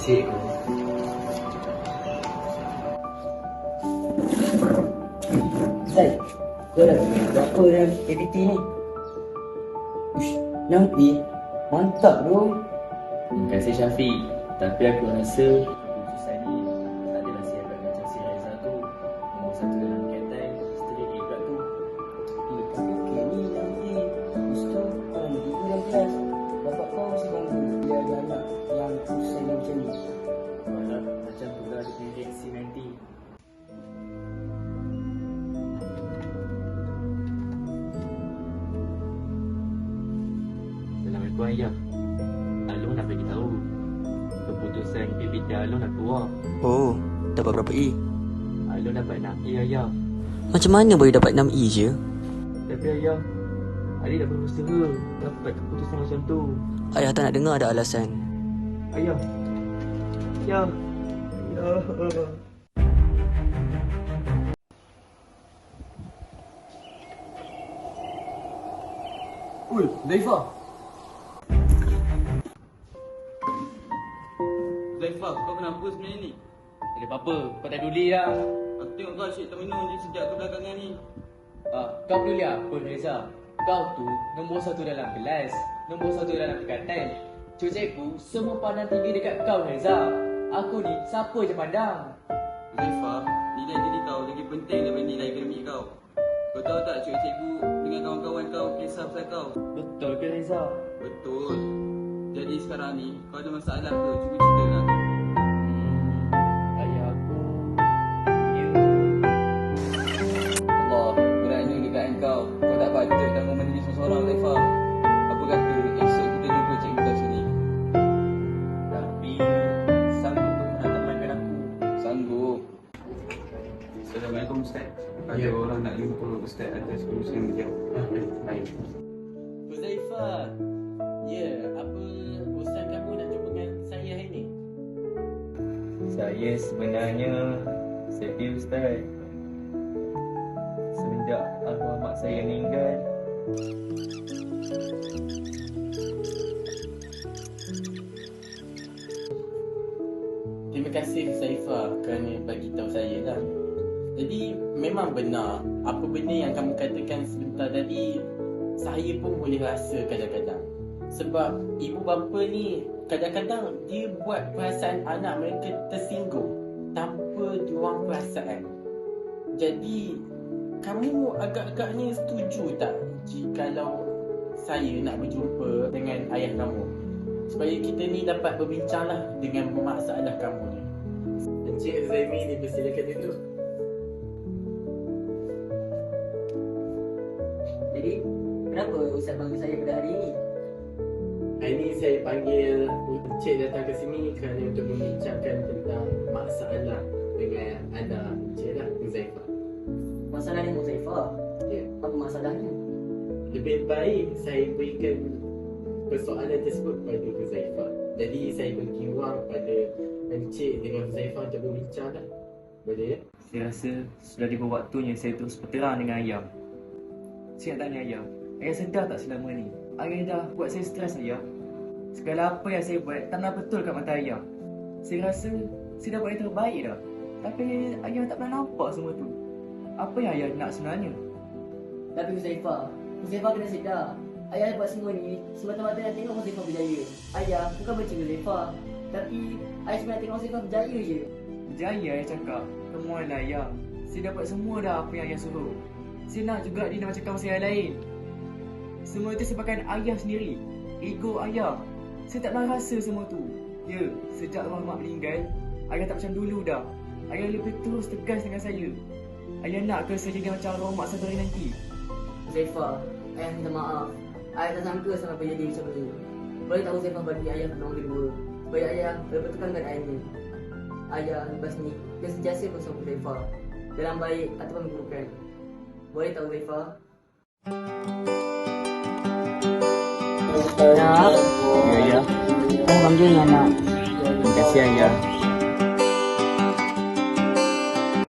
Cik. Zai, kau dah berapa dalam aktiviti ni? Ush, nampi. Mantap bro. Terima kasih Syafiq. Tapi aku rasa keputusan ni tak adalah siapkan macam si Reza tu. Nombor 1 dalam Ketai, straight A pula tu. Tapi okey ni nanti Ustaz orang tiga dalam kelas. Bapak kau mesti bangga dia ada anak yang usaha macam ni. Malah macam tu lah dia punya reaksi nanti. Assalamualaikum ayah. Alung nak bagi tahu keputusan PPT Alung dah keluar. Oh, dapat berapa E? Alung dapat 6 A ayah. Macam mana boleh dapat 6 E je? Tapi ayah, adik dah berusaha dapat keputusan macam tu. Ayah tak nak dengar ada alasan. Ayah. Ya. Ya. Ui, Zaifah. Zaifah, kau kenapa sebenarnya ni? Tak ada apa-apa, kau tak peduli lah. Aku tengok kau asyik termenung je sejak kebelakangan ni. Kau peduli apa Reza? Kau tu nombor 1 dalam kelas, nombor 1 dalam tingkatan. Cikgu semua pandang tinggi dekat kau Reza. Aku ni siapa je pandang. Zaifah, nilai diri kau lagi penting daripada nilai akademik kau. Kau tahu tak cikgu dengan kawan-kawan kau kisah pasal kau? Betul ke Reza? Betul. Jadi sekarang ni kau ada masalah ke? Cuba cerita lah. Ayah aku. Ya. Allah, beratnya dekat kau. Kau tak patut tanggung mandiri seorang Zaifah. Apa kata esok kita jumpa cikgu kat sini? Tapi sanggup pun nak temankan aku. Sanggup. Assalamualaikum Ustaz. Ada orang nak jumpa Ustaz atas urusan beliau. Baik. Huzaifah. Ya, apa urusan kamu nak jumpa dengan saya hari ni? Saya sebenarnya sedih Ustaz. Semenjak arwah mak saya meninggal, Terima kasih Huzaifah kerana bagi tahu saya lah. Jadi memang benar apa benda yang kamu katakan sebentar tadi, saya pun boleh rasa kadang-kadang. Sebab ibu bapa ni kadang-kadang dia buat perasaan anak mereka tersinggung tanpa diorang perasaan. Jadi kamu agak-agaknya setuju tak jikalau saya nak berjumpa dengan ayah kamu, supaya kita ni dapat berbincang lah dengan masalah kamu ni. Encik Zaimi dipersilakan duduk. Jadi, kenapa Ustaz panggil saya pada hari ini? Hari ni saya panggil Encik datang ke sini kerana untuk membincangkan tentang masalah dengan anak Encik lah, Huzaifah. Masalah ni Zaifah. Ya. Apa masalahnya? Lebih baik saya berikan persoalan tersebut kepada Huzaifah. Jadi saya beri ruang pada Encik dengan Huzaifah untuk berbincang lah. Boleh ya? saya rasa sudah tiba waktunya saya terus berterang dengan ayah. Saya nak tanya ayah, ayah sedar tak selama ni ayah dah buat saya stres ayah? Segala apa yang saya buat tak pernah betul kat mata ayah. Saya rasa saya dah buat yang terbaik dah. Tapi ayah tak pernah nampak semua tu. Apa yang ayah nak sebenarnya? Tapi Huzaifah kena sedar. Ayah buat semua ni semata-mata nak tengok Huzaifah berjaya. Ayah bukan benci Huzaifah, tapi ayah cuma nak tengok Huzaifah berjaya je. Berjaya ayah cakap. Come on lah ayah. Saya dah buat semua dah apa yang ayah suruh. Saya nak juga dia macam kawan saya yang lain. Semua itu sebabkan ayah sendiri. Ego ayah. Saya tak pernah rasa semua tu. Ya, sejak arwah mak meninggal, ayah tak macam dulu dah. Ayah lebih terus tegas dengan saya. Ayah nak ke saya jadi macam arwah mak saya nanti? Huzaifah, ayah minta maaf. Ayah tak sangka sampai jadi macam ni. Boleh tak Huzaifah bagi ayah peluang kedua supaya ayah berbetulkan keadaan ini. Ayah lepas ni dia sentiasa bersama Huzaifah dalam baik ataupun keburukan. Boleh tak Huzaifah? Ya ayah. Kamu panggil ni anak. Terima kasih ayah.